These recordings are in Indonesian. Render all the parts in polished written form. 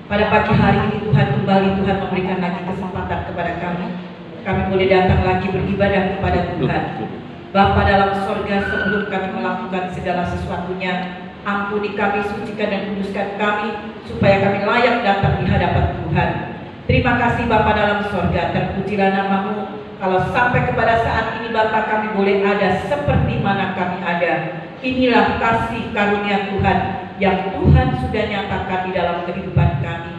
Pada pagi hari ini Tuhan kembali Tuhan memberikan lagi kesempatan kepada kami. Kami boleh datang lagi beribadah kepada Tuhan. Bapa dalam sorga, sebelum kami melakukan segala sesuatunya, ampuni kami, sucikan dan kuduskan kami, supaya kami layak datang di hadapan Tuhan. Terima kasih Bapa dalam sorga, terpujilah namamu. Kalau sampai kepada saat ini Bapa kami boleh ada seperti mana kami ada. Inilah kasih karunia Tuhan yang Tuhan sudah nyatakan di dalam kehidupan kami.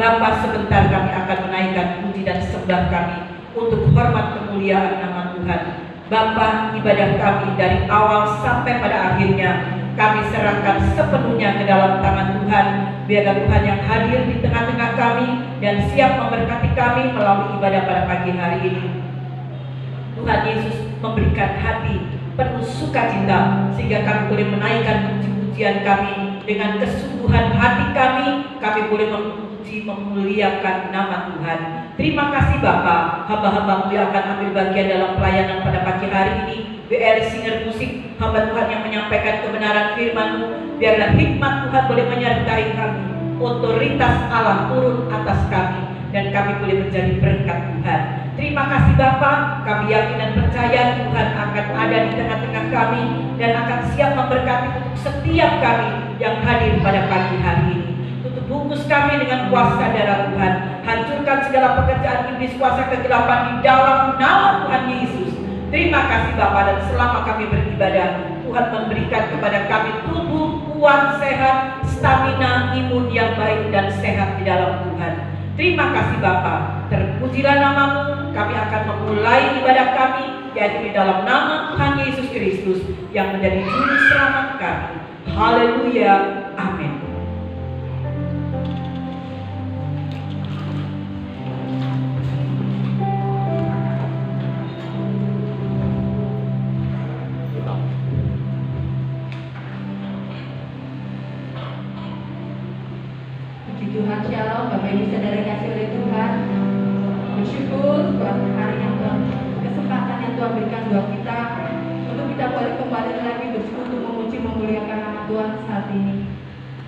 Bapa, sebentar kami akan menaikkan puji dan sembah kami untuk hormat kemuliaan nama Tuhan. Bapa, ibadah kami dari awal sampai pada akhirnya kami serahkan sepenuhnya ke dalam tangan Tuhan. Biarlah Tuhan yang hadir di tengah-tengah kami dan siap memberkati kami melalui ibadah pada pagi hari ini. Tuhan Yesus memberikan hati penuh sukacita sehingga kami boleh menaikkan puji-pujian kami dengan kesungguhan hati kami boleh memuji memuliakan nama Tuhan. Terima kasih Bapa, hamba-hambamu yang akan ambil bagian dalam pelayanan pada pagi hari ini. WR Singer Musik, hamba Tuhan yang menyampaikan kebenaran firman-Mu. Biarlah hikmat Tuhan boleh menyertai kami, otoritas Allah turun atas kami, dan kami boleh menjadi berkat Tuhan. Terima kasih Bapa, kami yakin dan percaya Tuhan akan ada di tengah-tengah kami dan akan siap memberkati untuk setiap kami yang hadir pada pagi hari ini. Tutup bungkus kami dengan kuasa darah Tuhan. Hancurkan segala pekerjaan iblis kuasa kegelapan di dalam nama Tuhan Yesus. Terima kasih Bapa, dan selama kami beribadah, Tuhan memberikan kepada kami tubuh kuat, sehat, stamina, imun yang baik dan sehat di dalam Tuhan. Terima kasih Bapa, terpujilah namamu. Kami akan memulai ibadah kami, yaitu di dalam nama Tuhan Yesus Kristus yang menjadi juru selamat kami. Haleluya, amin. Tuhan shalom, Bapak Ibu saudara kasih oleh Tuhan. Bersyukur buat hari yang Tuhan, kesempatan yang Tuhan berikan buat kita untuk kita boleh kembali lagi bersekutu memuji memuliakan nama Tuhan saat ini.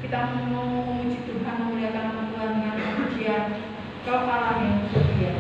Kita mau memuji Tuhan, memuliakan nama Tuhan dengan pujian Kau Allah yang setia.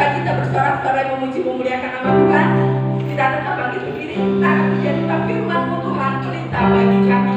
sukacita bersorak-sorai memuji memuliakan nama Tuhan. Kita tetap bangkit berdiri, kita akan menjadikan firman-Mu Tuhan pelita bagi kami.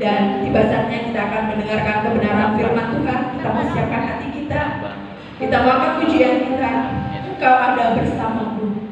Dan tiba saatnya kita akan mendengarkan kebenaran firman Tuhan. Kita persiapkan hati kita. Kita bawakan pujian kita. Engkau ada bersamaku.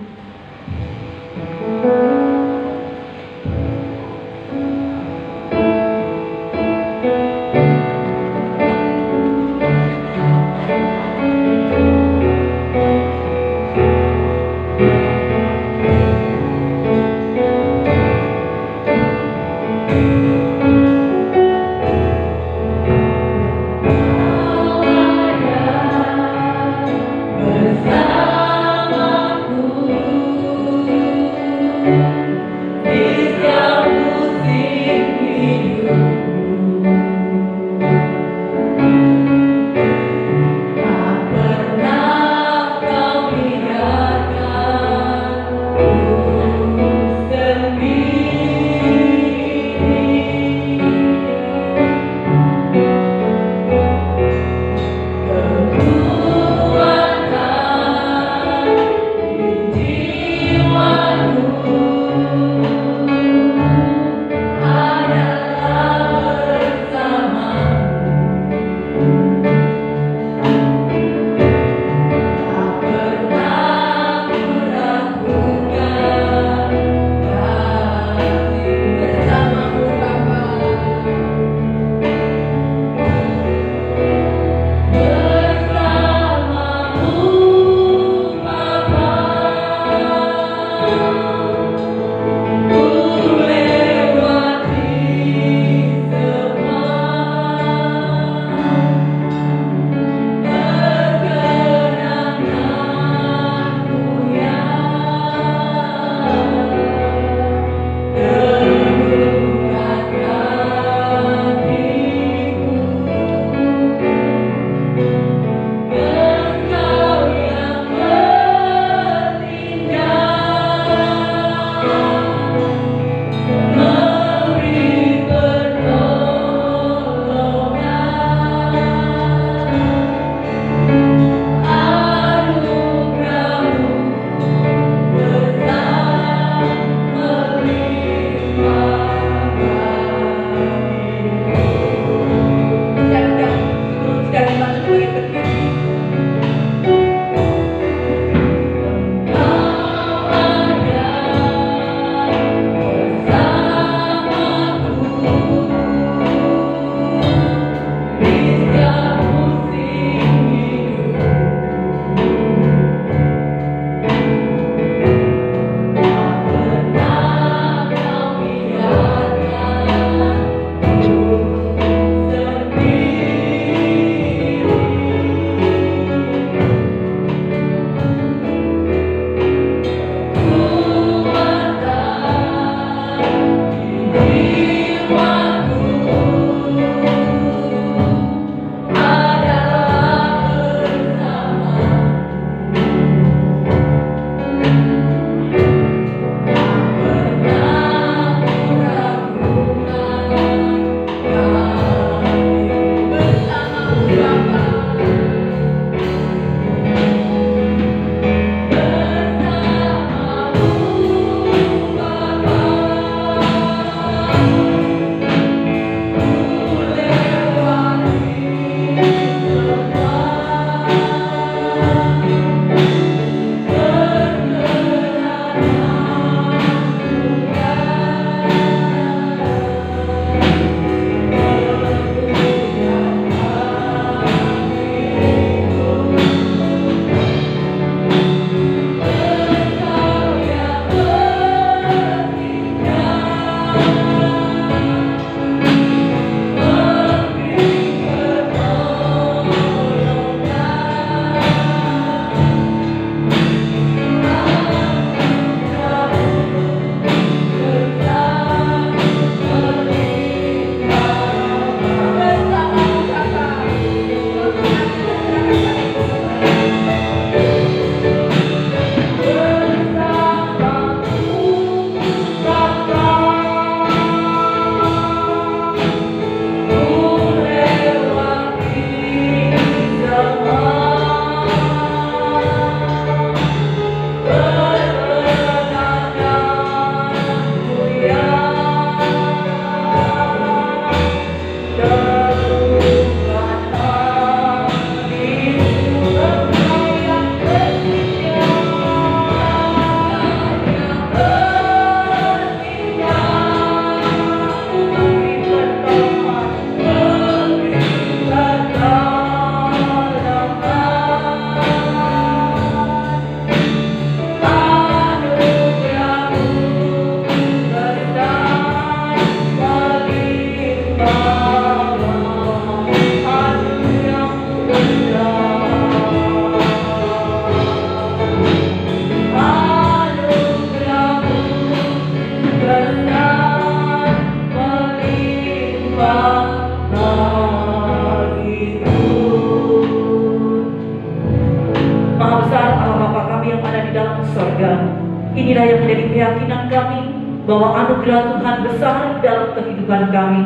Inilah yang menjadi keyakinan kami, bahwa anugerah Tuhan besar dalam kehidupan kami.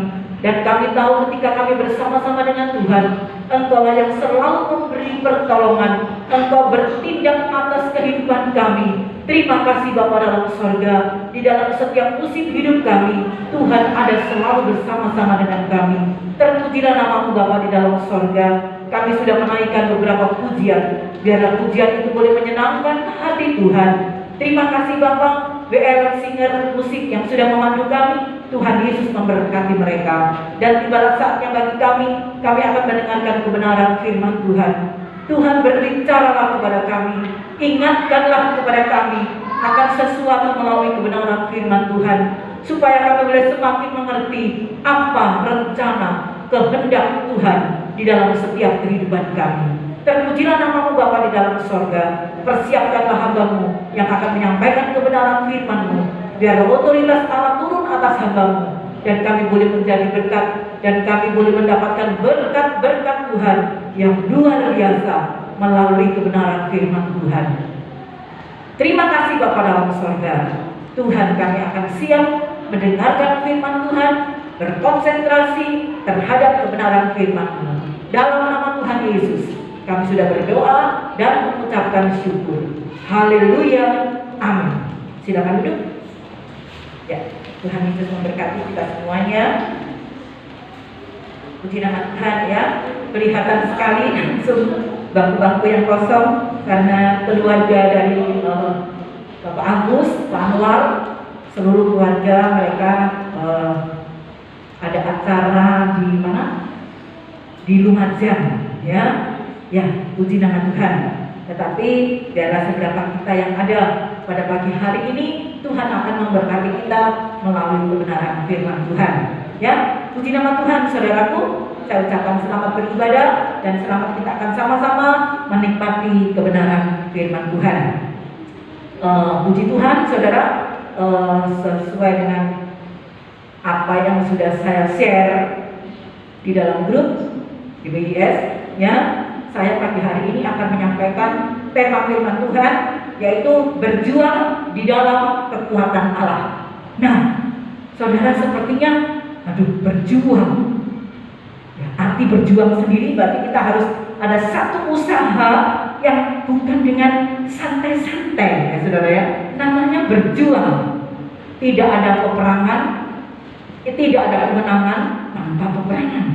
Dan kami tahu ketika kami bersama-sama dengan Tuhan, Engkaulah yang selalu memberi pertolongan, Engkau bertindak atas kehidupan kami. Terima kasih Bapa dalam sorga, di dalam setiap musim hidup kami, Tuhan ada selalu bersama-sama dengan kami. Terpujilah nama-Mu Bapa di dalam sorga. Kami sudah menaikkan beberapa pujian, biarlah pujian itu boleh menyenangkan hati Tuhan. Terima kasih Bapa, WL Singer musik yang sudah memandu kami. Tuhan Yesus memberkati mereka. Dan tibalah saatnya bagi kami akan mendengarkan kebenaran firman Tuhan. Tuhan berbicaralah kepada kami, ingatkanlah kepada kami akan sesuatu melalui kebenaran firman Tuhan, supaya kami boleh semakin mengerti apa rencana kehendak Tuhan di dalam setiap kehidupan kami. Terpujilah nama-Mu Bapa di dalam sorga. Persiapkanlah hamba-Mu yang akan menyampaikan kebenaran firman-Mu. Biar otoritas Allah turun atas hamba-Mu, dan kami boleh menjadi berkat, dan kami boleh mendapatkan berkat-berkat Tuhan yang luar biasa melalui kebenaran firman Tuhan. Terima kasih Bapa dalam sorga. Tuhan, kami akan siap mendengarkan firman Tuhan, berkonsentrasi terhadap kebenaran firman-Mu. Dalam nama Tuhan Yesus kami sudah berdoa dan mengucapkan syukur. Haleluya, amin. Silakan duduk. Ya, Tuhan Yesus memberkati kita semuanya. Puji nama Tuhan ya. Kelihatan sekali langsung bangku-bangku yang kosong karena keluarga dari Bapak Agus, Pak Anwar, seluruh keluarga mereka ada acara di mana? Di Lumajang ya. Ya, puji nama Tuhan. Tetapi biarlah seberapa kita yang ada pada pagi hari ini, Tuhan akan memberkati kita melalui kebenaran firman Tuhan. Ya, puji nama Tuhan saudaraku. Saya ucapkan selamat beribadah dan selamat kita akan sama-sama menikmati kebenaran firman Tuhan. Puji Tuhan saudara, sesuai dengan apa yang sudah saya share di dalam grup di BIS ya, saya pagi hari ini akan menyampaikan tema firman Tuhan, yaitu berjuang di dalam kekuatan Allah. Nah, saudara sepertinya, berjuang. Ya, arti berjuang sendiri berarti kita harus ada satu usaha yang bukan dengan santai-santai, ya saudara ya. Namanya berjuang. Tidak ada peperangan, tidak ada kemenangan tanpa peperangan.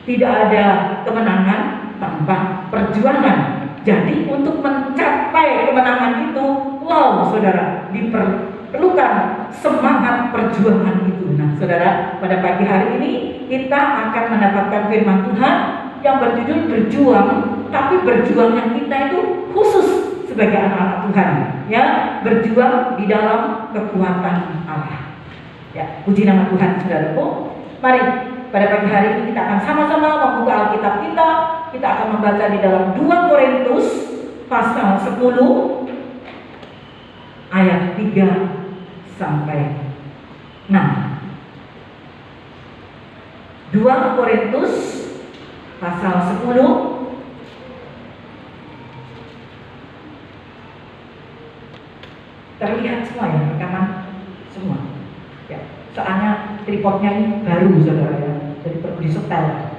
Tidak ada kemenangan tanpa perjuangan. Jadi untuk mencapai kemenangan itu, wow saudara, diperlukan semangat perjuangan itu. Nah saudara, pada pagi hari ini kita akan mendapatkan firman Tuhan yang berjudul berjuang, tapi berjuangnya kita itu khusus sebagai anak-anak Tuhan ya, berjuang di dalam kekuatan Allah. Ya, puji nama Tuhan saudaraku. Mari pada pagi hari ini kita akan sama-sama membuka Alkitab kita. Kita akan membaca di dalam 2 Korintus pasal 10 ayat 3 sampai 6. 2 Korintus pasal 10 terlihat semua ya, rekaman semua ya, soalnya tripodnya ini baru saudara ya, jadi perlu disetel.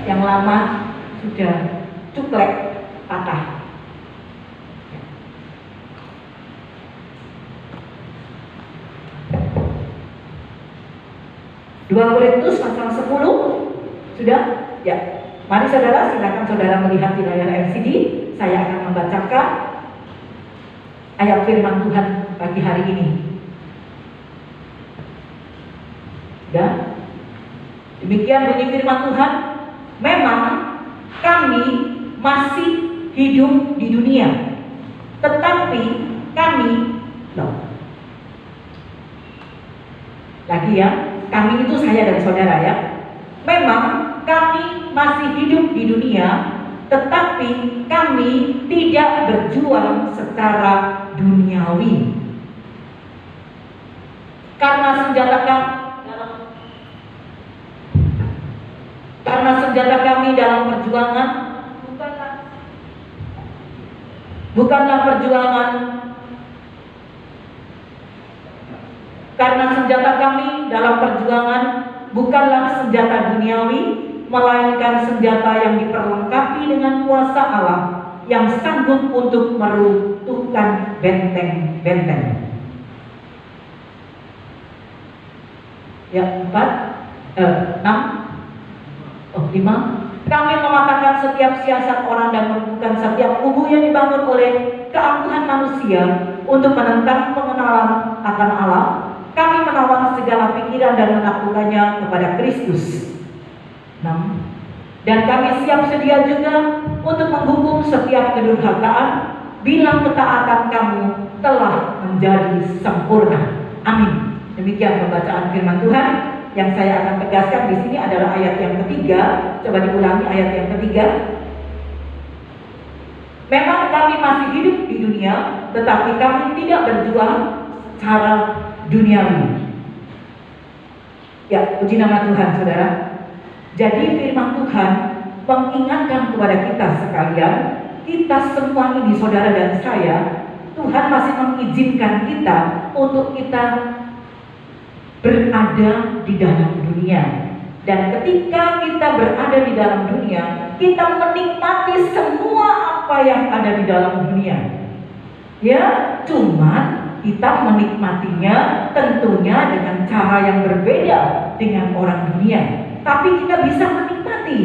Yang lama sudah cuklek, patah. 2 Korintus pasal 10 sudah ya. Mari saudara, silakan saudara melihat di layar LCD. Saya akan membacakan ayat firman Tuhan pagi hari ini. Dan demikian bunyi firman Tuhan. Memang kami masih hidup di dunia, tetapi kami lagi ya, kami itu saya dan saudara ya. Memang kami masih hidup di dunia, tetapi kami tidak berjuang secara duniawi. Karena senjata kami dalam perjuangan bukanlah perjuangan Karena senjata kami dalam perjuangan bukanlah senjata duniawi, melainkan senjata yang diperlengkapi dengan kuasa Allah yang sanggup untuk meruntuhkan benteng-benteng. Ya, 5. Kami mematahkan setiap siasat orang dan menumbuhkan setiap kubu yang dibangun oleh keangkuhan manusia untuk menentang pengenalan akan Allah. Kami menawan segala pikiran dan menaklukkannya kepada Kristus. 6. Dan kami siap sedia juga untuk menghukum setiap kedurhakaan bila ketaatan kamu telah menjadi sempurna. Amin. Demikian pembacaan firman Tuhan. Yang saya akan tegaskan di sini adalah ayat yang ketiga. Coba diulangi ayat yang ketiga. Memang kami masih hidup di dunia, tetapi kami tidak berjuang secara duniawi. Ya, puji nama Tuhan, saudara. Jadi firman Tuhan mengingatkan kepada kita sekalian, kita semua ini, saudara dan saya, Tuhan masih mengizinkan kita untuk kita berada di dalam dunia. Dan ketika kita berada di dalam dunia, kita menikmati semua apa yang ada di dalam dunia. Ya, cuman kita menikmatinya tentunya dengan cara yang berbeda dengan orang dunia. Tapi kita bisa menikmati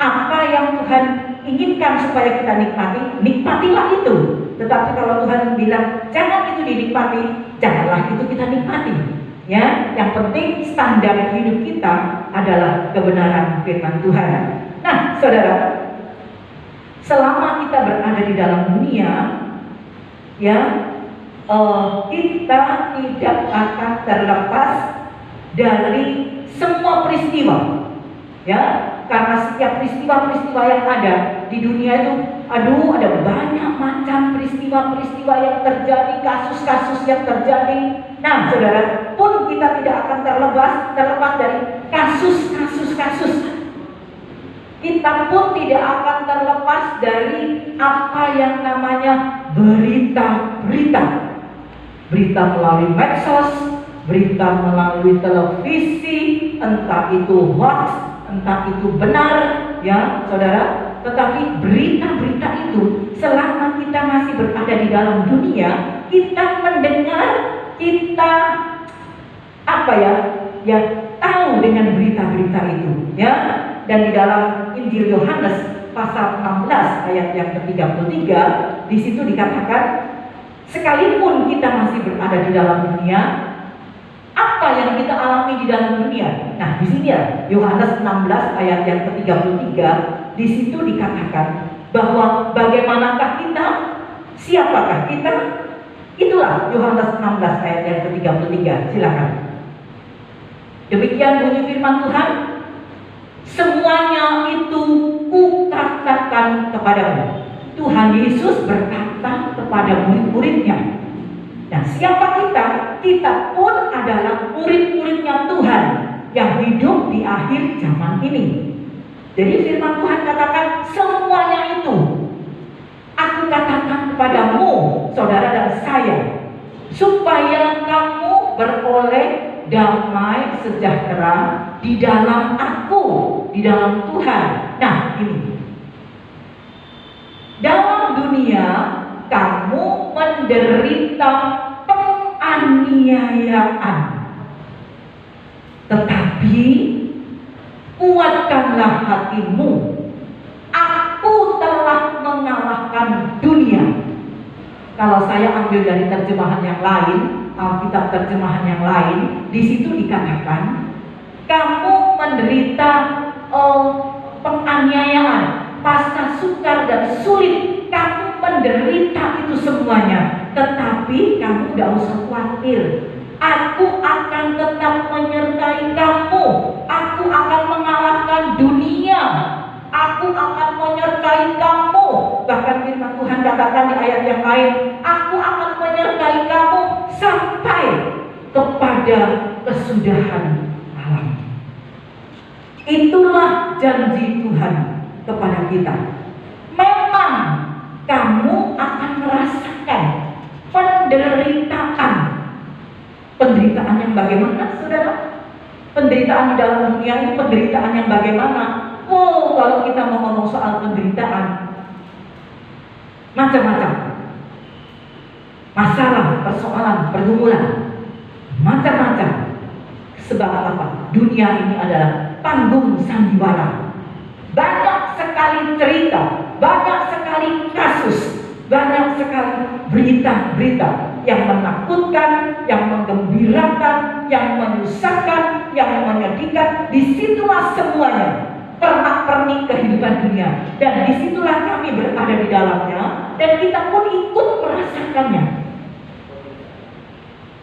apa yang Tuhan inginkan supaya kita nikmati, nikmatilah itu. Tetapi kalau Tuhan bilang jangan itu dinikmati, janganlah itu kita nikmati. Ya, yang penting standar hidup kita adalah kebenaran firman Tuhan. Nah, saudara, selama kita berada di dalam dunia, ya, kita tidak akan terlepas dari semua peristiwa. Ya, karena setiap peristiwa-peristiwa yang ada di dunia itu, ada banyak macam peristiwa-peristiwa yang terjadi, kasus-kasus yang terjadi. Nah, saudara, pun kita tidak akan terlepas dari kasus. Kita pun tidak akan terlepas dari apa yang namanya berita-berita. Berita melalui medsos, berita melalui televisi, entah itu hoax, entah itu benar, ya saudara. Tetapi berita-berita itu selama kita masih berada di dalam dunia, kita mendengar, kita tahu dengan berita-berita itu, ya. Dan di dalam Injil Yohanes pasal 16 ayat yang ke-33, di situ dikatakan, sekalipun kita masih berada di dalam dunia, apa yang kita alami di dalam dunia? Nah, di sini ya, Yohanes 16 ayat yang ke-33, di situ dikatakan bahwa bagaimanakah kita, siapakah kita? Itulah Yohanes 16 ayat yang ke-33. Silakan. Demikian bunyi firman Tuhan. Semuanya itu kukatakan kepadamu. Tuhan Yesus berkata kepada murid-muridnya. Nah, siapa kita? Kita pun adalah murid-muridnya Tuhan yang hidup di akhir zaman ini. Jadi firman Tuhan katakan semuanya itu aku katakan kepadamu, saudara dan saya, supaya kamu beroleh damai sejahtera di dalam aku, di dalam Tuhan. Nah, ini dalam dunia kamu menderita penganiayaan, tetapi kuatkanlah hatimu, aku telah mengalahkan dunia. Kalau saya ambil dari terjemahan yang lain, Alkitab terjemahan yang lain, di situ dikatakan kamu menderita penganiayaan, masa sukar dan sulit, kamu menderita itu semuanya, tetapi kamu tidak usah khawatir. Aku akan tetap menyertai kamu. Aku akan mengalahkan dunia. Aku akan menyertai kamu. Bahkan firman Tuhan katakan di ayat yang lain, aku akan menyertai kamu sampai kepada kesudahan alam. Itulah janji Tuhan kepada kita. Memang kamu akan merasakan penderitaan penderitaan yang bagaimana, saudara? Penderitaan di dalam dunia ini penderitaan yang bagaimana? Oh, kalau kita mau ngomong soal penderitaan, macam-macam. Masalah, persoalan, pergumulan, macam-macam. Sebab apa? Dunia ini adalah panggung sandiwara. Banyak sekali cerita, banyak sekali kasus, banyak sekali berita-berita yang menakutkan, yang menggembirakan, yang menyusahkan, yang menyedihkan. Disitulah semuanya pernak-pernik kehidupan dunia, dan disitulah kami berada di dalamnya, dan kita pun ikut merasakannya.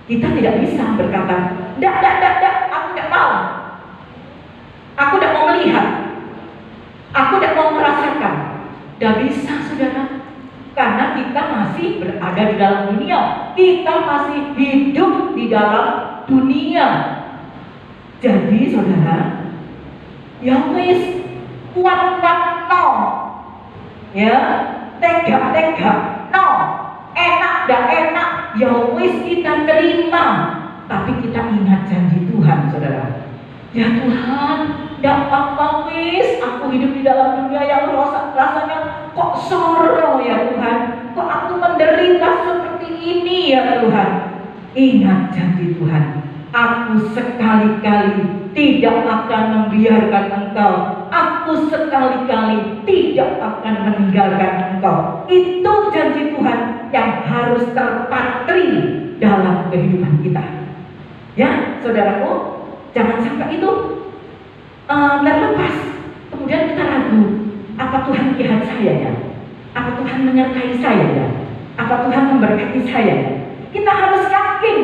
Kita tidak bisa berkata, "Dak, aku tidak mau. Aku tidak mau melihat. Aku tidak mau merasakan." Tidak bisa, saudara. Karena kita masih berada di dalam dunia. Kita masih hidup di dalam dunia. Jadi, saudara, ya wis, kuat-kuat no. Ya, tega-tega no. Enak dak enak, ya wis kita terima. Tapi kita ingat janji Tuhan, saudara. Ya Tuhan, dak apa wis, aku hidup di dalam dunia yang rasanya kok soro ya Tuhan. Kok aku menderita seperti ini ya Tuhan. Ingat janji Tuhan. Aku sekali-kali tidak akan membiarkan engkau. Aku sekali-kali tidak akan meninggalkan engkau. Itu janji Tuhan yang harus terpatri dalam kehidupan kita. Ya, saudaraku, jangan sampai itu terlepas. Kemudian kita ragu, apa Tuhan melihat saya ya? Apa Tuhan menyertai saya ya? Apa Tuhan memberkati saya ya? Kita harus yakin.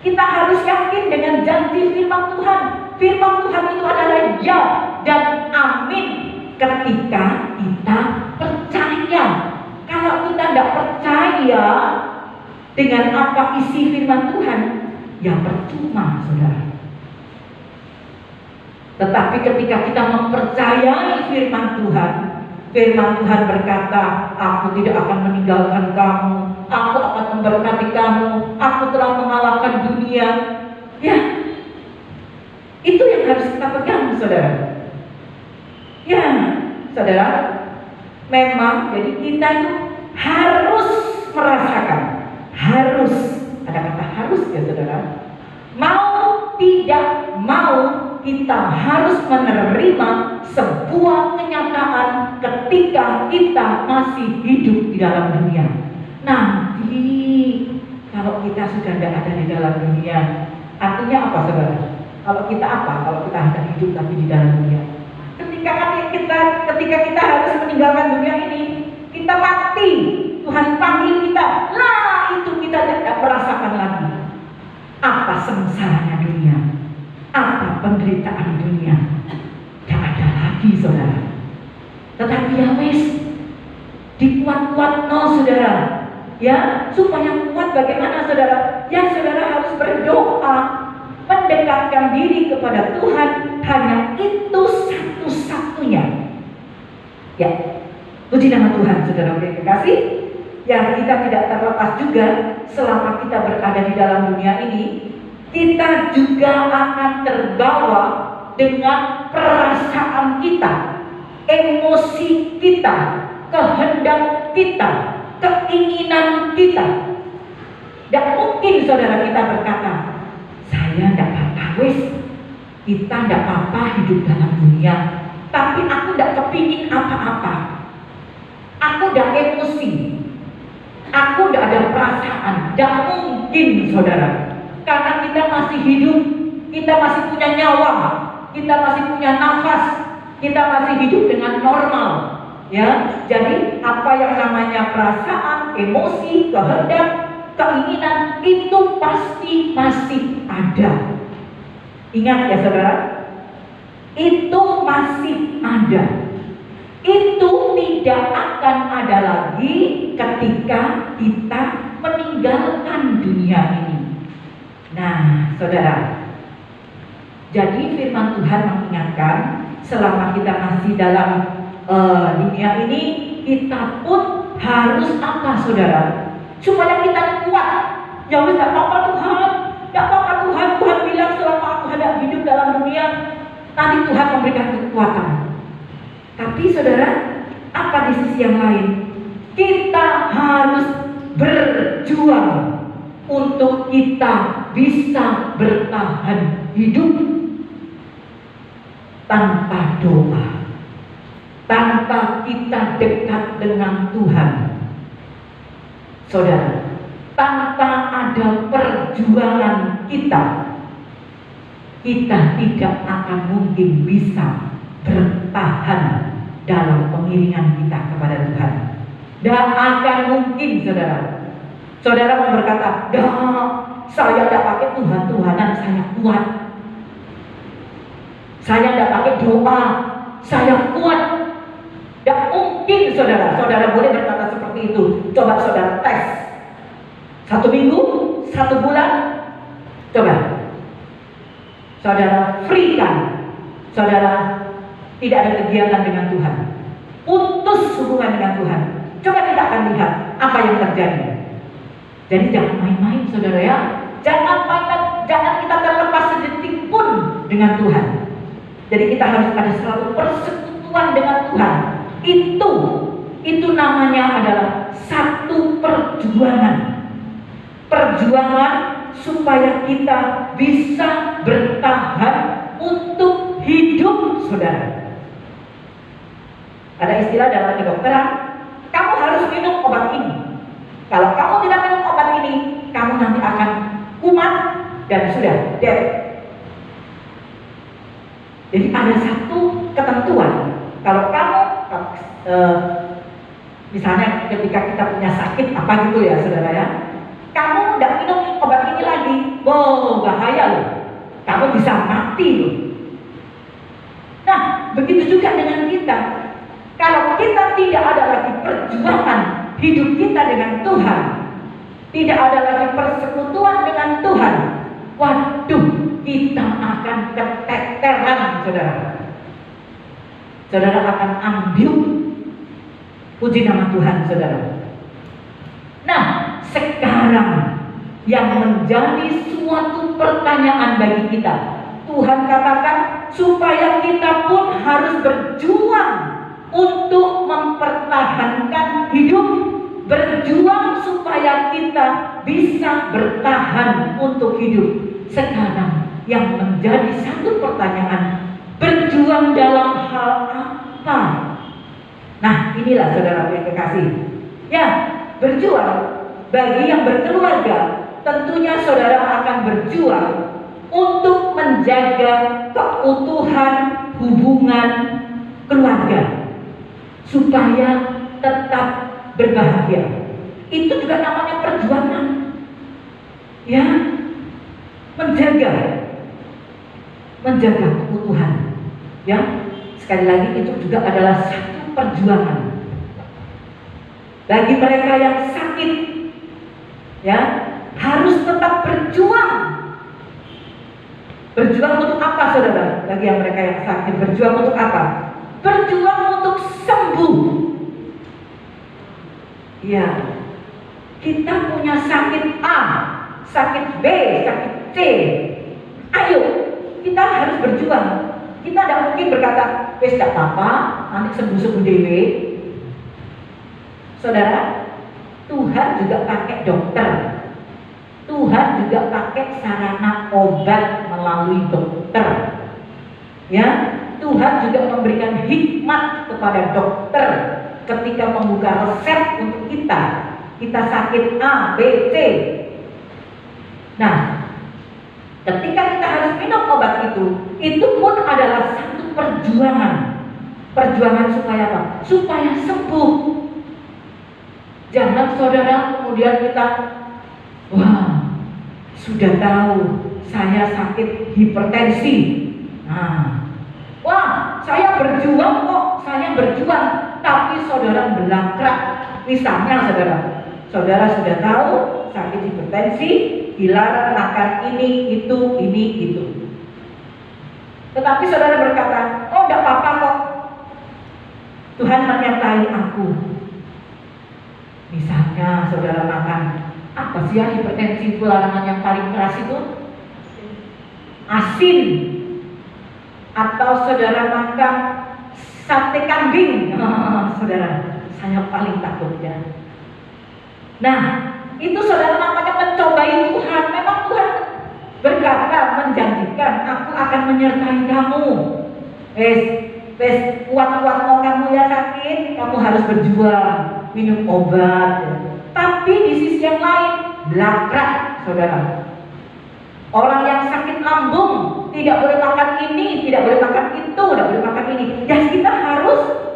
Kita harus yakin dengan janji firman Tuhan. Firman Tuhan itu adalah ya dan amin ketika kita percaya. Kalau kita tidak percaya dengan apa isi firman Tuhan, ya percuma, saudara. Tetapi ketika kita mempercayai firman Tuhan berkata, aku tidak akan meninggalkan kamu, aku akan memberkati kamu, aku telah mengalahkan dunia. Ya, itu yang harus kita pegang, saudara. Ya, saudara, memang jadi kita itu harus merasakan, harus, ada kata harus ya saudara. Mau tidak mau, kita harus menerima sebuah kenyataan ketika kita masih hidup di dalam dunia. Nanti kalau kita sudah tidak ada di dalam dunia, artinya apa, saudara? Kalau kita apa? Kalau kita ada hidup tapi di dalam dunia. Ketika kita harus meninggalkan dunia ini, kita mati, Tuhan panggil kita, lah itu kita tidak merasakan lagi apa sengsaranya dunia, apa penderitaan dunia. Tidak ada lagi, saudara. Tetapi ya wis, dikuat-kuat no, saudara. Ya, supaya kuat bagaimana, saudara? Ya, saudara harus berdoa, mendekatkan diri kepada Tuhan. Hanya itu satu-satunya. Ya, puji nama Tuhan, saudara kekasih. Yang kita tidak terlepas juga selama kita berada di dalam dunia ini, kita juga akan terbawa dengan perasaan kita, emosi kita, kehendak kita, keinginan kita. Tidak mungkin saudara kita berkata, saya tidak apa-apa wis, kita tidak apa-apa hidup dalam dunia, tapi aku tidak kepingin apa-apa, aku tidak emosi, aku tidak ada perasaan. Tidak mungkin, saudara. Karena kita masih hidup, kita masih punya nyawa, kita masih punya nafas, kita masih hidup dengan normal. Ya, jadi apa yang namanya perasaan, emosi, kehendak, keinginan itu pasti masih ada. Ingat ya saudara, itu masih ada. Itu tidak akan ada lagi ketika kita meninggalkan dunia ini. Nah, saudara, jadi firman Tuhan mengingatkan selama kita masih dalam dunia ini, kita pun harus apa, saudara? Supaya kita kuat. Ya wis, gak apa-apa Tuhan, nanti Tuhan memberikan kekuatan. Tapi saudara, apa di sisi yang lain? Kita harus berjuang untuk kita bisa bertahan hidup tanpa doa, tanpa kita dekat dengan Tuhan. Saudara, tanpa ada perjuangan kita tidak akan mungkin bisa bertahan dalam pengiringan kita kepada Tuhan. Tidak akan mungkin, saudara. Saudara mau berkata, saya tidak pakai Tuhan-Tuhanan, saya kuat. Saya tidak pakai doa, saya kuat. Tidak mungkin, saudara. Saudara boleh berkata seperti itu. Coba saudara tes. 1 minggu, 1 bulan, coba. Saudara freekan. Saudara tidak ada kegiatan dengan Tuhan. Putus hubungan dengan Tuhan. Coba kita akan lihat apa yang terjadi. Jadi jangan main-main, saudara ya. Jangan kita terlepas sedetik pun dengan Tuhan. Jadi kita harus ada selalu persekutuan dengan Tuhan. Itu namanya adalah satu perjuangan. Perjuangan supaya kita bisa bertahan untuk hidup, saudara. Ada istilah dalam kedokteran, kamu harus minum obat ini. Kalau kamu tidak minum obat ini, kamu nanti akan kumat dan sudah dead. Jadi ada satu ketentuan. Kalau kamu misalnya ketika kita punya sakit apa gitu ya, saudara ya, kamu tidak minum obat ini lagi, bahaya loh. Kamu bisa mati loh. Nah, begitu juga dengan kita. Kalau kita tidak ada lagi perjuangan hidup kita dengan Tuhan, tidak ada lagi persekutuan dengan Tuhan, waduh, kita akan keteteran, saudara. Saudara akan ambil, puji nama Tuhan, saudara. Nah, sekarang yang menjadi suatu pertanyaan bagi kita, Tuhan katakan supaya kita pun harus berjuang untuk mempertahankan hidup, berjuang supaya kita bisa bertahan untuk hidup. Sekarang yang menjadi satu pertanyaan, berjuang dalam hal apa? Nah, inilah saudara yang kekasih. Ya, berjuang bagi yang berkeluarga, tentunya saudara akan berjuang untuk menjaga keutuhan hubungan keluarga supaya tetap berbahagia. Itu juga namanya perjuangan. Ya, menjaga keutuhan. Ya, sekali lagi itu juga adalah satu perjuangan. Bagi mereka yang sakit, ya, harus tetap berjuang. Berjuang untuk apa, saudara? Bagi yang mereka yang sakit, berjuang untuk apa? Berjuang untuk sembuh. Ya, kita punya sakit A, sakit B, sakit C. Ayo, kita harus berjuang. Kita tidak mungkin berkata, wes tidak apa-apa, nanti sembuh-sembuh dewe. Saudara, Tuhan juga pakai dokter. Tuhan juga pakai sarana obat melalui dokter. Ya, Tuhan juga memberikan hikmat kepada dokter ketika membuka resep untuk kita. Kita sakit A, B, C. Nah, ketika kita harus minum obat itu pun adalah satu perjuangan. Perjuangan supaya apa? Supaya sembuh. Jangan saudara kemudian kita, wah, sudah tahu saya sakit hipertensi. Nah, wah, saya berjuang kok, saya berjuang, tapi saudara belangkrak. Misalnya saudara sudah tahu sakit hipertensi, dilarang makan ini, itu. Tetapi saudara berkata, oh tidak apa-apa kok, Tuhan menyertai aku. Misalnya saudara makan, apa sih ya hipertensi itu larangan yang paling keras itu? Asin. Atau Kalau saudara makan sate kambing, saudara, saya paling takut ya. Nah, itu saudara namanya mencobai Tuhan. Memang Tuhan berkata, menjanjikan, aku akan menyertai kamu. Kuat-kuat mau kamu ya sakit, kamu harus berjuang, minum obat. Tapi di sisi yang lain, belakrak, saudara. Orang yang sakit lambung tidak boleh makan ini, tidak boleh makan itu, tidak boleh makan ini. Dan kita harus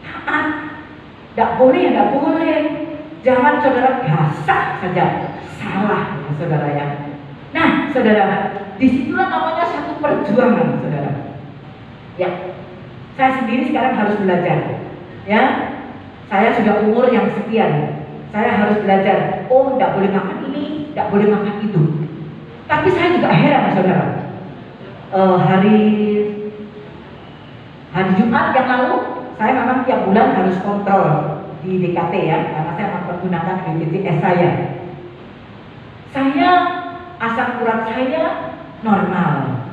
taat. Tidak boleh, tidak boleh. Jangan saudara gasak saja, salah ya, saudara ya. Nah, saudara, disitulah namanya satu perjuangan, saudara. Ya, saya sendiri sekarang harus belajar. Ya, saya sudah umur yang sekian. Saya harus belajar. Oh, tidak boleh makan ini, tidak boleh makan itu. Tapi saya juga heran, saudara. Hari Jumat yang lalu, saya memang tiap bulan harus kontrol di DKT ya, karena saya mempergunakan BPJS saya. Saya asam urat saya normal,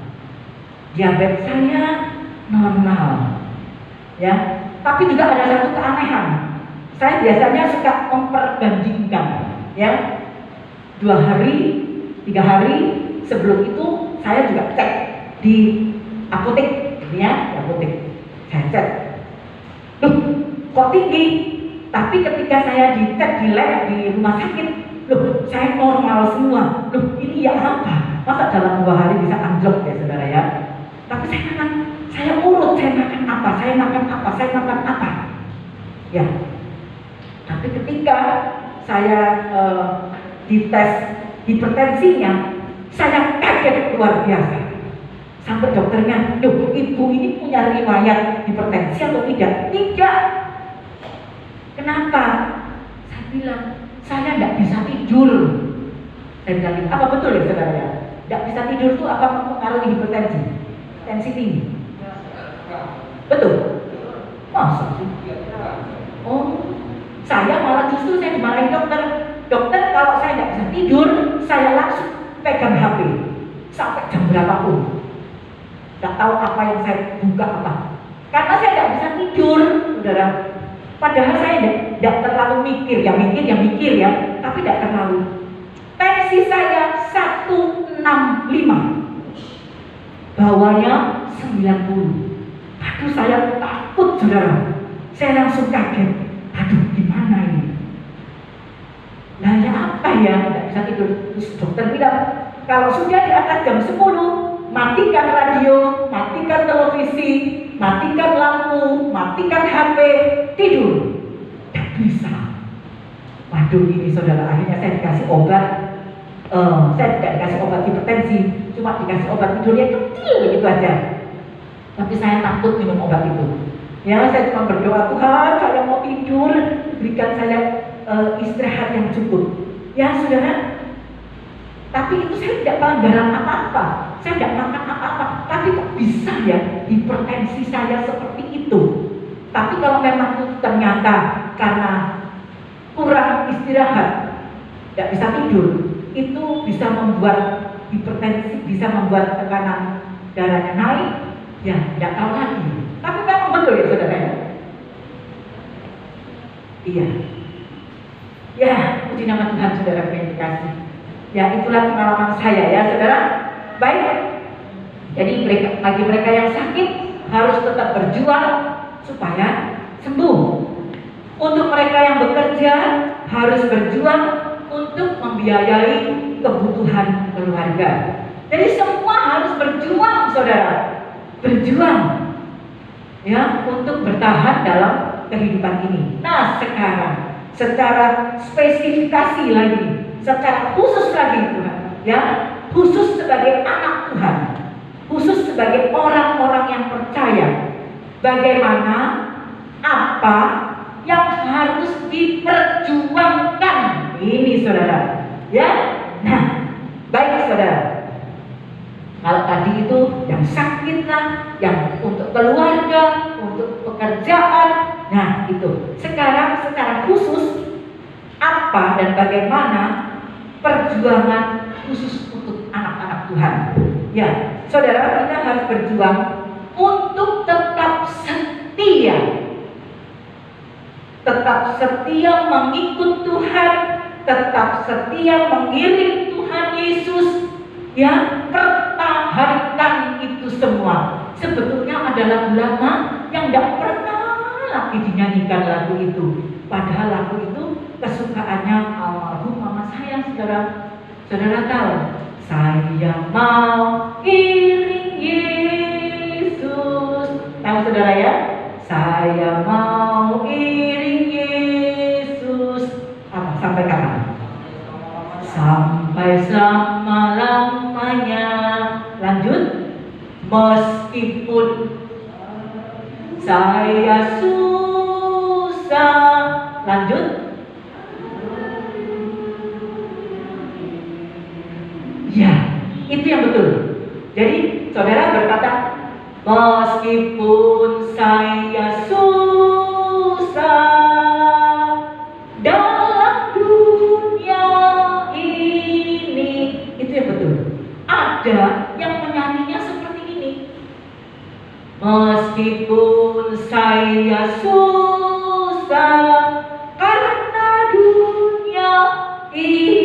diabetes saya normal, ya. Tapi juga ada satu keanehan. Saya biasanya suka memperbandingkan, ya. 2 hari, 3 hari sebelum itu saya juga cek di apotek, ya, di apotek. Saya cek, loh, kok tinggi? Tapi ketika saya dicek di lab di rumah sakit, loh, saya normal semua. Loh, ini ya apa? Masa dalam 2 hari bisa anjlok ya, saudara ya? Tapi saya urut, saya makan apa, saya makan apa, saya makan apa, ya. Tapi ketika saya dites hipertensinya, saya kaget luar biasa. Sampai dokternya, loh, ibu ini punya riwayat hipertensi atau tidak? Tidak. Kenapa? Saya bilang, saya tidak bisa tidur. Saya bilang, apa betul ya saudara ya? Tidak bisa tidur itu apa mempengaruhi hipertensi? Tensi tinggi? Betul? Masa sih? Oh, saya malah justru saya dimarahin dokter. Dokter, kalau saya tidak bisa tidur, saya langsung pegang HP sampai jam berapapun. Tidak tahu apa yang saya buka apa. Karena saya tidak bisa tidur, saudara. Padahal saya tidak terlalu mikir ya, tapi tidak terlalu. Tensi saya 165, bawahnya 90. Aduh, saya takut, saudara. Saya langsung kaget. Aduh, gimana ini? Nah, ya apa ya? Tidak bisa tidur. Terus dokter bilang, kalau sudah di atas jam 10, matikan radio, matikan televisi, matikan lampu, matikan HP, tidur. Tidak bisa. Waduh, ini saudara, akhirnya saya dikasih obat. Saya tidak dikasih obat hipertensi, cuma dikasih obat tidurnya kecil begitu aja. Tapi saya takut minum obat itu. Ya, saya cuma berdoa, Tuhan, saya mau tidur, berikan saya istirahat yang cukup. Ya, saudara. Tapi itu saya tidak pelanggaran apa-apa, saya tidak makan apa-apa. Tapi kok bisa ya hipertensi saya seperti itu? Tapi kalau memang itu ternyata karena kurang istirahat, tidak bisa tidur, itu bisa membuat hipertensi, bisa membuat tekanan darahnya naik, ya tidak tahu lagi. Tapi memang betul ya saudara ya? Iya. Ya, puji nama Tuhan, saudara yang dikasih. Ya, itulah pengalaman saya ya saudara. Baik. Jadi bagi mereka yang sakit harus tetap berjuang supaya sembuh. Untuk mereka yang bekerja harus berjuang untuk membiayai kebutuhan keluarga. Jadi semua harus berjuang, saudara. Berjuang ya untuk bertahan dalam kehidupan ini. Nah, sekarang secara spesifikasi lagi, secara khusus lagi Tuhan, ya, khusus sebagai anak Tuhan, khusus sebagai orang-orang yang percaya, bagaimana, apa yang harus diperjuangkan ini saudara, ya. Nah, baik saudara, kalau tadi itu yang sakit lah, yang untuk keluarga, untuk pekerjaan, nah itu. Sekarang secara khusus apa dan bagaimana perjuangan khusus untuk anak-anak Tuhan. Ya, saudara, kita harus berjuang untuk tetap setia. Tetap setia mengikut Tuhan, tetap setia mengiring Tuhan Yesus. Ya, pertahankan itu semua. Sebetulnya ada lagu lama yang tidak pernah lagi dinyanyikan lagu itu. Padahal lagu itu kesukaannya almarhum mama saya, saudara. Saudara tahu, saya mau iring Yesus. Tahu saudara ya? Saya mau iring Yesus. Apa? Sampai kapan? Sampai selama-lamanya. Lanjut. Meskipun saya susah. Lanjut. Ya, itu yang betul. Jadi saudara berkata, meskipun saya susah dalam dunia ini. Itu yang betul. Ada yang menyanyinya seperti ini. Meskipun saya susah karena dunia ini.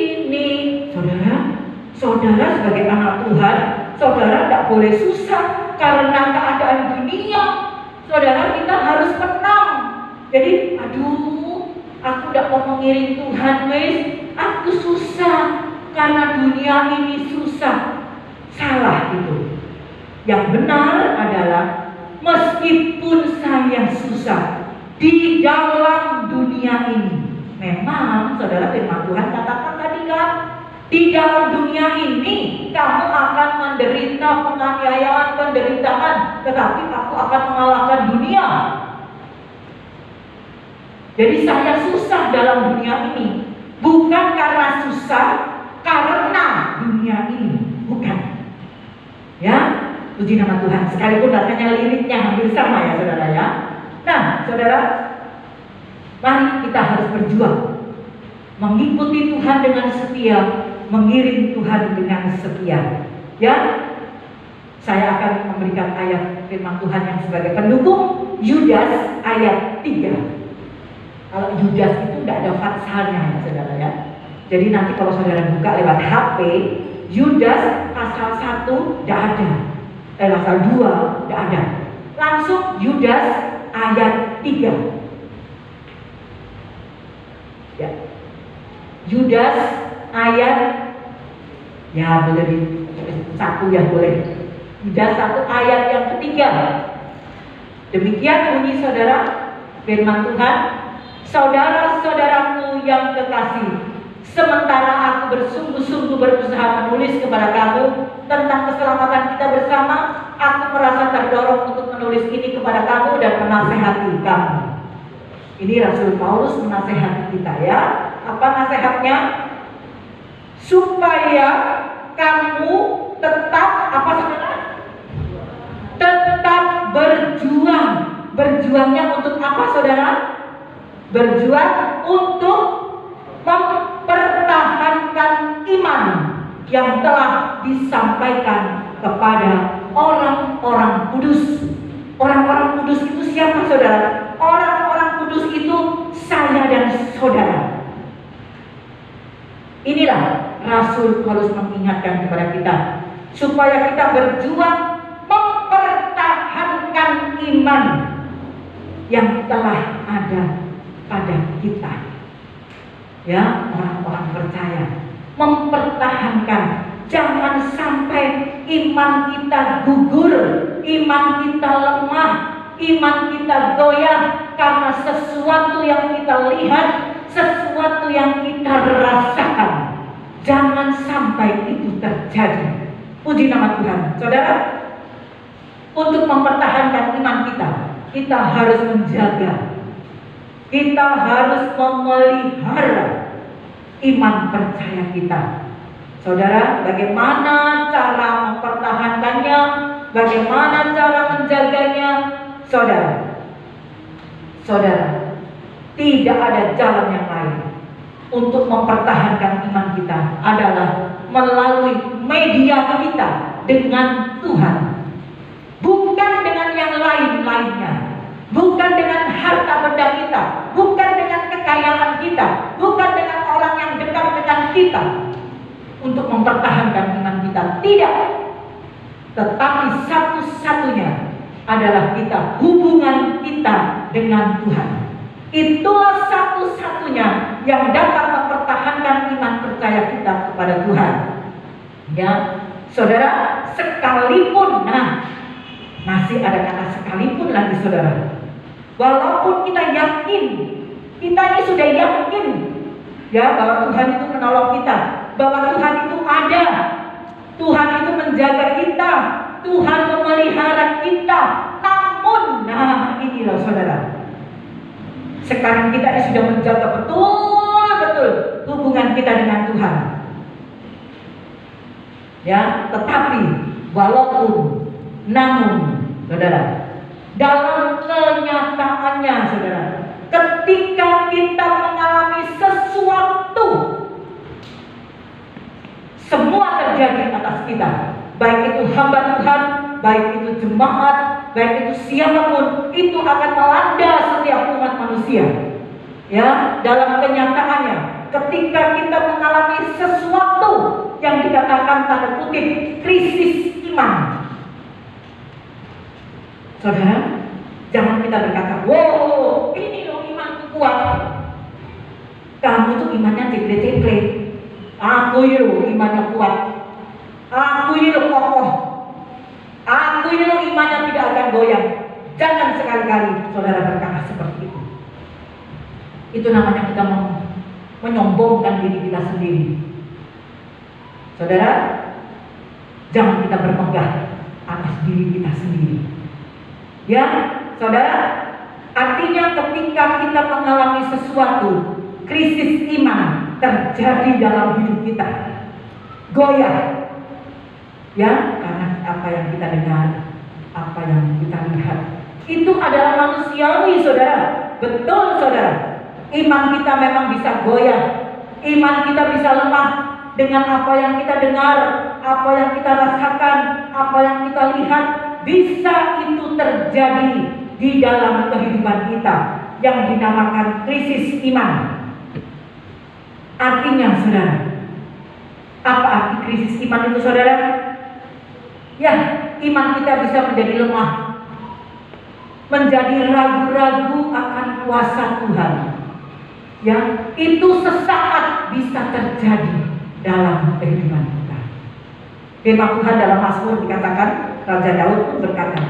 Saudara sebagai anak Tuhan, saudara tidak boleh susah karena keadaan dunia. Saudara, kita harus menang. Jadi, aduh, aku tidak mau mengiring Tuhan, wes. Aku susah karena dunia ini susah. Salah itu. Yang benar adalah meskipun saya susah di dalam dunia ini. Memang, saudara, firman Tuhan katakan tadi kan, di dalam dunia ini kamu akan menderita penganiayaan, penderitaan, tetapi aku akan mengalahkan dunia. Jadi saya susah dalam dunia ini bukan karena susah karena dunia ini, bukan. Ya, puji nama Tuhan. Sekalipun rasanya liriknya hampir sama ya saudara ya. Nah saudara, mari kita harus berjuang mengikuti Tuhan dengan setia, mengiring Tuhan dengan setia. Ya, saya akan memberikan ayat firman Tuhan yang sebagai pendukung. Yudas ayat 3. Kalau Yudas itu tidak ada fatsalnya ya saudara ya. Jadi nanti kalau saudara buka lewat HP, Yudas pasal 1 tidak ada, pasal 2 tidak ada. Langsung Yudas ayat 3. Ya. Yudas ayat, ya boleh di 1 ya boleh. Yudas 1 ayat yang ketiga. Demikian bunyi saudara firman Tuhan. Saudara-saudaraku yang kekasih, sementara aku bersungguh-sungguh berusaha menulis kepada kamu tentang keselamatan kita bersama, aku merasa terdorong untuk menulis ini kepada kamu dan menasehati kamu. Ini Rasul Paulus menasehati kita ya. Apa nasihatnya? Supaya kamu tetap apa saudara? Tetap berjuang. Berjuangnya untuk apa saudara? Berjuang untuk mempertahankan iman yang telah disampaikan kepada orang-orang kudus. Orang-orang kudus itu siapa saudara? Orang-orang kudus itu saya dan saudara. Inilah Rasul Paulus mengingatkan kepada kita supaya kita berjuang mempertahankan iman yang telah ada pada kita. Ya, orang-orang percaya mempertahankan, jangan sampai iman kita gugur, iman kita lemah, iman kita goyah karena sesuatu yang kita lihat, sesuatu yang kita rasakan. Jangan sampai itu terjadi. Puji nama Tuhan. Saudara, untuk mempertahankan iman kita harus menjaga, kita harus memelihara iman percaya kita. Saudara, bagaimana cara mempertahankannya? Bagaimana cara menjaganya? Saudara, tidak ada jalan yang lain untuk mempertahankan iman kita adalah melalui media kita dengan Tuhan, bukan dengan yang lain-lainnya, bukan dengan harta benda kita, bukan dengan kekayaan kita, bukan dengan orang yang dekat dengan kita untuk mempertahankan iman kita. Tidak. Tetapi satu-satunya adalah hubungan kita dengan Tuhan. Itulah satu-satunya yang dapat mempertahankan iman percaya kita kepada Tuhan. Ya, saudara, sekalipun, masih ada kata sekalipun lagi, saudara. Walaupun kita yakin, kita ini sudah yakin, ya, bahwa Tuhan itu menolong kita, bahwa Tuhan itu ada, Tuhan itu menjaga kita, Tuhan memelihara kita. Namun, inilah saudara, sekarang kita ini sudah menjaga betul-betul hubungan kita dengan Tuhan. Ya, tetapi namun, saudara, dalam kenyataannya, saudara, ketika kita mengalami sesuatu, semua terjadi atas kita, baik itu hamba Tuhan, baik itu jemaat, baik itu siapapun, itu akan melanda setiap umat manusia. Ya, dalam kenyataannya, ketika kita mengalami sesuatu yang dikatakan tanda kutip krisis iman, saudara, jangan kita berkata, wow, ini loh imanku kuat. Kamu tuh imannya ceple-ceple. Aku ini loh imannya kuat. Aku ini loh kokoh. Aku ini loh imannya tidak akan goyang. Jangan sekali-kali saudara berkata seperti itu. Itu namanya kita menyombongkan diri kita sendiri. Saudara, jangan kita bermegah atas diri kita sendiri. Ya, saudara, artinya ketika kita mengalami sesuatu, krisis iman terjadi dalam hidup kita, goyah, ya, karena apa yang kita dengar, apa yang kita lihat, itu adalah manusiawi, saudara. Betul, saudara. Iman kita memang bisa goyah, iman kita bisa lemah dengan apa yang kita dengar, apa yang kita rasakan, apa yang kita lihat. Bisa itu terjadi di dalam kehidupan kita yang dinamakan krisis iman. Artinya, saudara, apa arti krisis iman itu, saudara? Ya, iman kita bisa menjadi lemah, menjadi ragu-ragu akan kuasa Tuhan. Ya, itu sesaat bisa terjadi dalam kehidupan kita. Firman Tuhan dalam Mazmur dikatakan, Raja Daud pun berkata,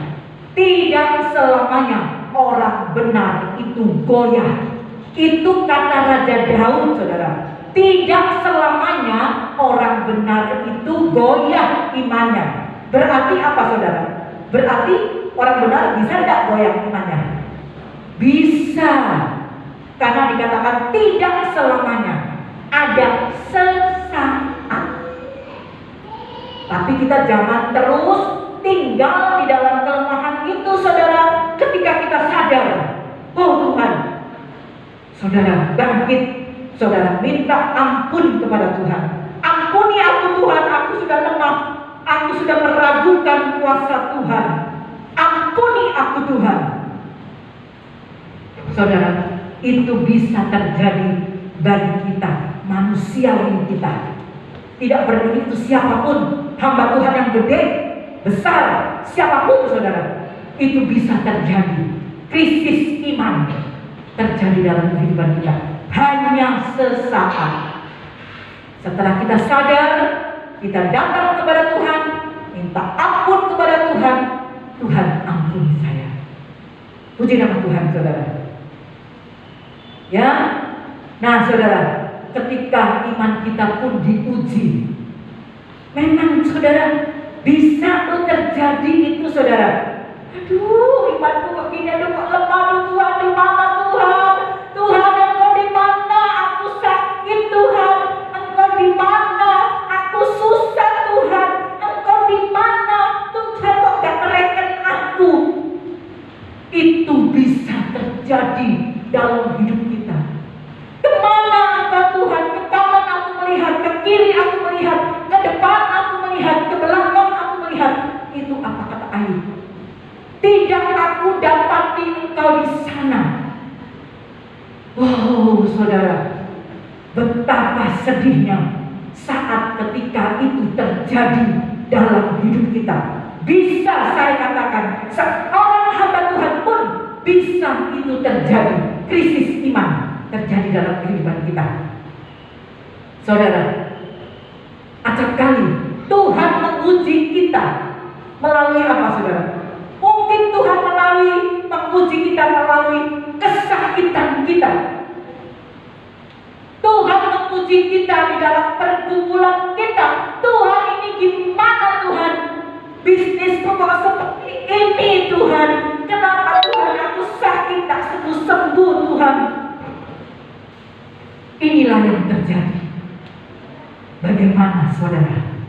tidak selamanya orang benar itu goyah. Itu kata Raja Daud, saudara. Tidak selamanya orang benar itu goyah imannya. Berarti apa, saudara? Berarti orang benar bisa tidak goyah imannya? Bisa. Karena dikatakan tidak selamanya. Ada sesaat. Tapi kita jangan terus tinggal di dalam kelemahan itu, saudara. Ketika kita sadar, oh Tuhan, saudara bangkit, saudara minta ampun kepada Tuhan. Ampuni aku Tuhan, aku sudah lemah, aku sudah meragukan kuasa Tuhan. Ampuni aku Tuhan. Saudara, itu bisa terjadi bagi kita, manusiawi kita. Tidak peduli itu siapapun, hamba Tuhan yang gede, besar, siapapun, saudara, itu bisa terjadi. Krisis iman terjadi dalam kehidupan kita hanya sesaat. Setelah kita sadar, kita datang kepada Tuhan, minta ampun kepada Tuhan. Tuhan, ampuni saya. Puji nama Tuhan, saudara. Ya, nah saudara, ketika iman kita pun diuji, memang saudara bisa tuh terjadi itu, saudara. Aduh, imanku begini, aduh kok lemah, Tuhan di mana Tuhan? Tuhan, Engkau di mana? Aku sakit Tuhan. Engkau di mana? Aku susah Tuhan. Engkau di mana? Tuhan kok gak mereken aku? Itu bisa terjadi dalam hidup kita. Kemana Engkau Tuhan? Ke kanan aku melihat, ke kiri aku melihat, ke depan aku melihat, ke belakang aku melihat. Tidak aku dapati engkau di sana. Wow, saudara, betapa sedihnya saat ketika itu terjadi dalam hidup kita. Bisa saya katakan, seorang hamba Tuhan pun bisa itu terjadi. Krisis iman terjadi dalam kehidupan kita. Saudara, acap kali Tuhan menguji kita melalui apa, saudara? Mungkin Tuhan menguji kita melalui kesakitan kita. Tuhan menguji kita di dalam pergumulan kita. Tuhan, ini gimana Tuhan? Bisnisku kok seperti ini Tuhan? Kenapa Tuhan aku sakit tak sembuh-sembuh Tuhan? Inilah yang terjadi. Bagaimana saudara?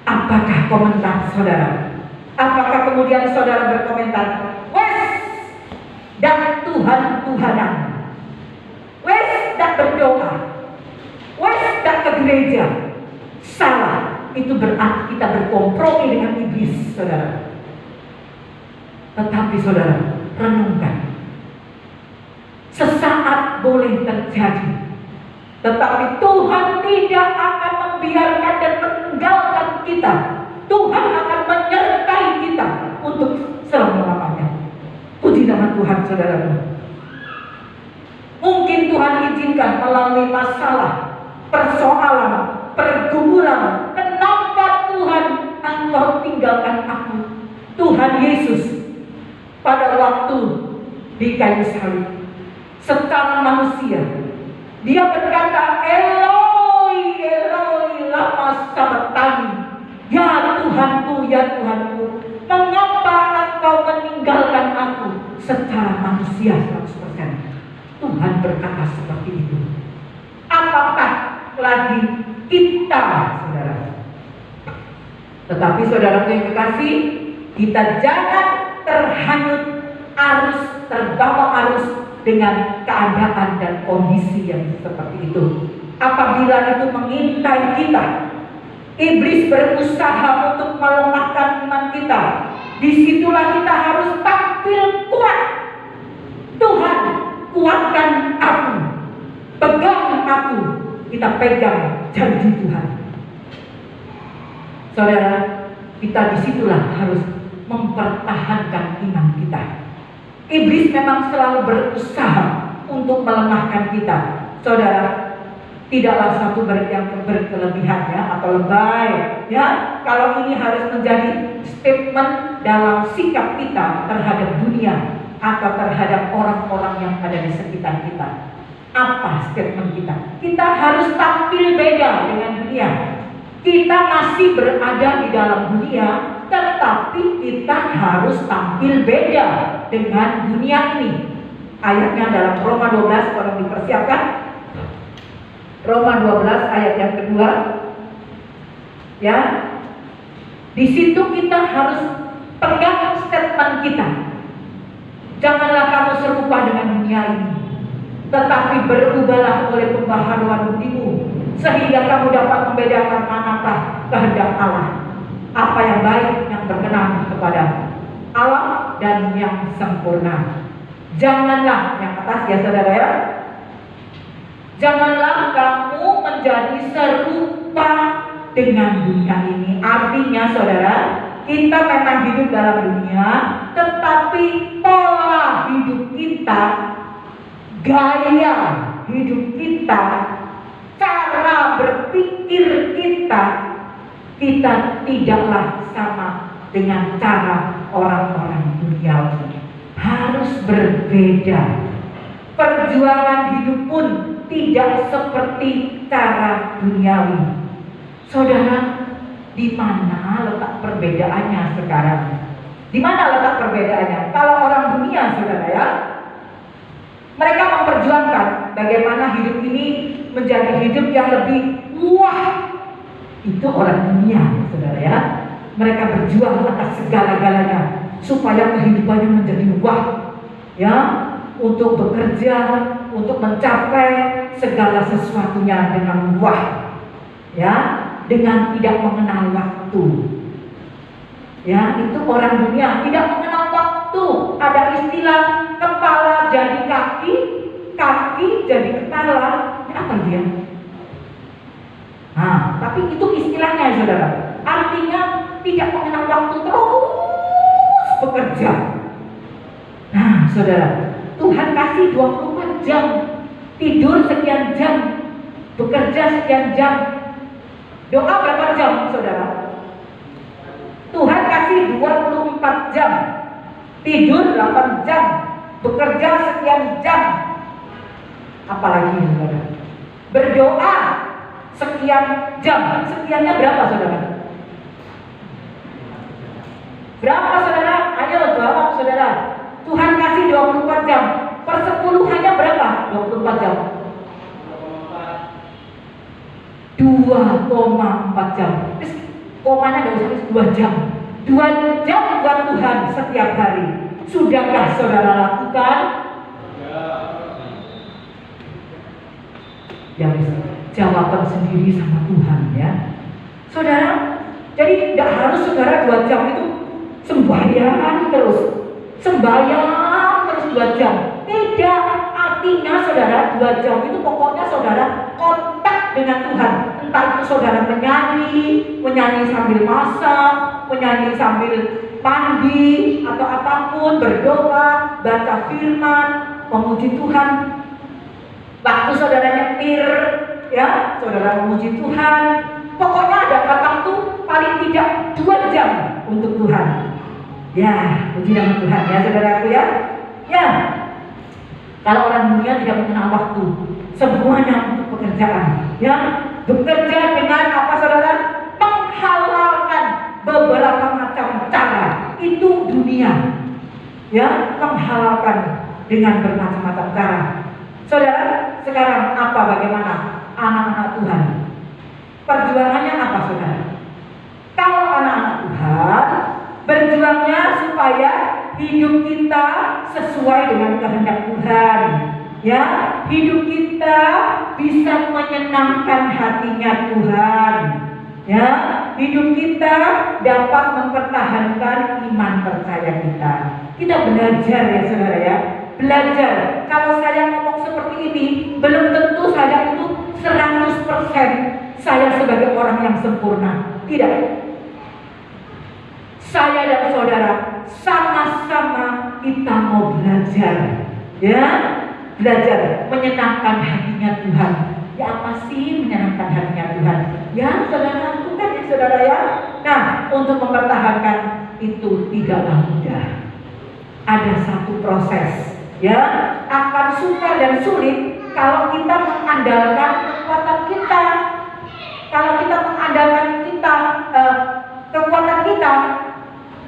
Apakah komentar saudara? Apakah kemudian saudara berkomentar, wes dan Tuhan-Tuhanan, wes dan berdoa, wes dan ke gereja? Salah, itu berarti kita berkompromi dengan iblis, saudara. Tetapi saudara, renungkan. Sesaat boleh terjadi, tetapi Tuhan tidak akan membiarkan dan meninggalkan kita. Tuhan akan menyertai kita untuk selama-lamanya. Puji nama Tuhan, saudara. Mungkin Tuhan izinkan melalui masalah, persoalan, pergumulan. Kenapa Tuhan engkau tinggalkan aku? Tuhan Yesus pada waktu di kayu salib secara manusia, dia berkata, Eloi, Eloi, lama sabachthani. Ya Tuhanku, ya Tuhanku, mengapa engkau meninggalkan aku? Secara manusia 100%. Tuhan berkata seperti itu. Apakah lagi kita, saudara? Tetapi saudara yang kekasih, kita jangan terhanyut arus, terbawa arus dengan keadaan dan kondisi yang seperti itu. Apabila itu mengintai kita, iblis berusaha untuk melemahkan iman kita. Disitulah kita harus tampil kuat. Tuhan, kuatkan aku, pegang aku. Kita pegang janji Tuhan. Saudara, kita disitulah harus mempertahankan iman kita. Iblis memang selalu berusaha untuk melemahkan kita. Saudara, tidaklah satu yang berkelebihan ya, atau lebay ya. Kalau ini harus menjadi statement dalam sikap kita terhadap dunia atau terhadap orang-orang yang ada di sekitar kita. Apa statement kita? Kita harus tampil beda dengan dunia. Kita masih berada di dalam dunia, tetapi kita harus tampil beda dengan dunia ini. Ayatnya dalam Roma 12, kalau dipersiapkan. Roma 12 ayat yang kedua. Ya. Di situ kita harus pegang statement kita. Janganlah kamu serupa dengan dunia ini, tetapi berubahlah oleh pembaharuan budimu, sehingga kamu dapat membedakan manakah kehendak Allah, apa yang baik, yang berkenan kepada Allah, dan yang sempurna. Janganlah, yang atas ya saudara ya, janganlah kamu menjadi serupa dengan dunia ini. Artinya saudara, kita memang hidup dalam dunia, tetapi pola hidup kita, gaya hidup kita, cara berpikir kita tidaklah sama dengan cara orang-orang duniawi. Harus berbeda. Perjuangan hidup pun tidak seperti cara duniawi. Saudara, di mana letak perbedaannya sekarang? Di mana letak perbedaannya? Kalau orang dunia, saudara ya, mereka memperjuangkan bagaimana hidup ini menjadi hidup yang lebih wah. Itu orang dunia, saudara ya. Mereka berjuang atas segala-galanya supaya kehidupannya menjadi wah, ya, untuk bekerja, untuk mencapai segala sesuatunya dengan wah, ya, dengan tidak mengenal waktu. Ya, itu orang dunia tidak mengenal waktu. istilah kepala jadi kaki, kaki jadi kepala. Ini apa dia? Nah, tapi itu istilahnya saudara. Artinya tidak mengenal waktu, terus bekerja. Nah saudara, Tuhan kasih 24 jam, tidur sekian jam, bekerja sekian jam. Doa berapa jam saudara? Tuhan kasih 24 jam, tidur 8 jam, bekerja sekian jam. Apalagi saudara, berdoa sekian jam. Sekiannya berapa saudara? Berapa saudara? Ayo jawab saudara. Tuhan kasih 24 jam. Persepuluhannya berapa? 24 jam. 2,4 jam. Terus komanya nggak usah 2 jam. 2 jam buat Tuhan setiap hari. Sudahkah saudara lakukan? Ya, jawaban sendiri sama Tuhan ya. Saudara, jadi tidak harus saudara 2 jam itu sembahyang terus 2 jam. Tidak, artinya saudara 2 jam itu pokoknya saudara kontak dengan Tuhan. Entah itu saudara menyanyi sambil masak, menyanyi sambil mandi atau apapun, berdoa, baca firman, memuji Tuhan. Waktu saudara nyetir, ya, saudara memuji Tuhan. Pokoknya ada waktu paling tidak 2 jam untuk Tuhan. Ya, puji nama Tuhan ya saudaraku ya. Ya, kalau orang dunia tidak mengenal waktu, semuanya untuk pekerjaan. Ya, bekerja dengan apa saudara? Menghalalkan beberapa macam cara. Itu dunia. Ya, menghalalkan dengan bermacam-macam cara. Saudara, sekarang apa bagaimana anak-anak Tuhan? Perjuangannya apa saudara? Kalau anak-anak Tuhan berjuangnya supaya hidup kita sesuai dengan kehendak Tuhan. Ya, hidup kita bisa menyenangkan hatinya Tuhan. Ya, hidup kita dapat mempertahankan iman percaya kita. Kita belajar ya saudara ya. Belajar. Kalau saya ngomong seperti ini, belum tentu saya itu 100% saya sebagai orang yang sempurna. Tidak. Saya dan saudara sama-sama kita mau belajar. Ya, belajar menyenangkan hatinya Tuhan. Ya, apa sih menyenangkan hatinya Tuhan? Ya, saudara lakukan ya saudara ya. Nah, untuk mempertahankan itu tidaklah mudah. Ada satu proses. Ya, akan sukar dan sulit kalau kita mengandalkan kekuatan kita. Kalau kita mengandalkan kekuatan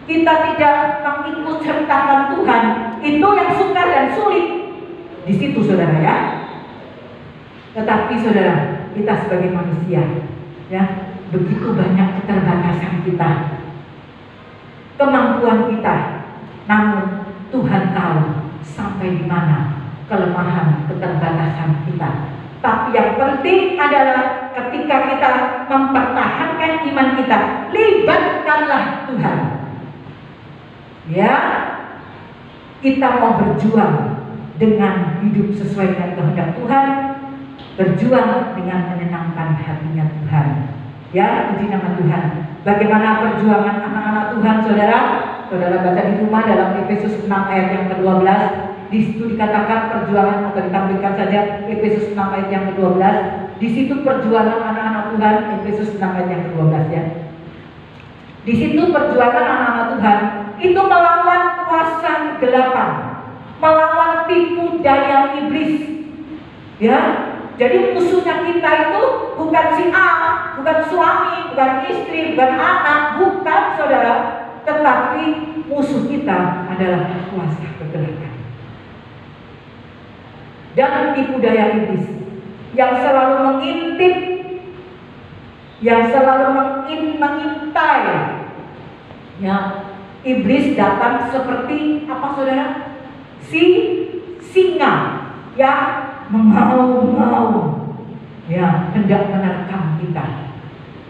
kita tidak mengikut sertakan Tuhan, itu yang sukar dan sulit. Di situ saudara ya. Tetapi saudara, kita sebagai manusia, ya, begitu banyak keterbatasan kita, kemampuan kita. Namun Tuhan tahu sampai di mana kelemahan keterbatasan kita. Tapi yang penting adalah ketika kita mempertahankan iman kita, libatkanlah Tuhan. Ya, kita mau berjuang dengan hidup sesuai dengan kehendak Tuhan, berjuang dengan menyenangkan hatinya Tuhan. Ya, puji nama Tuhan. Bagaimana perjuangan anak-anak Tuhan, saudara? Saudara baca di rumah dalam Efesus 6 ayat yang ke-12. Di situ dikatakan perjuangan, atau ditampilkan saja Efesus 6 ayat yang ke-12. Di situ perjuangan anak-anak Tuhan, Efesus 6 ayat yang ke-12 ya. Di situ perjuangan anak-anak Tuhan itu melawan kuasa kegelapan, melawan tipu daya iblis. Ya, jadi musuhnya kita itu bukan si A, bukan suami, bukan istri, bukan anak, bukan saudara, tetapi musuh kita adalah kuasa kegelapan dan tipu daya iblis yang selalu mengintip, yang selalu mengintai. Ya, iblis datang seperti apa saudara? Si singa yang mengaum-ngaum, ya, hendak menerkam kita.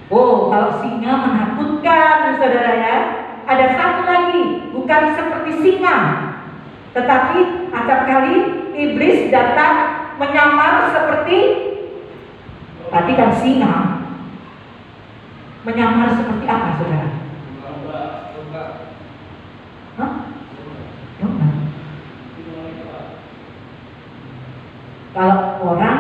Oh, kalau singa menakutkan saudara ya. Ada satu lagi, bukan seperti singa, Tetapi acap kali iblis datang menyamar seperti tadi kan singa. Menyamar seperti apa, saudara? Hah? Domba. Kalau orang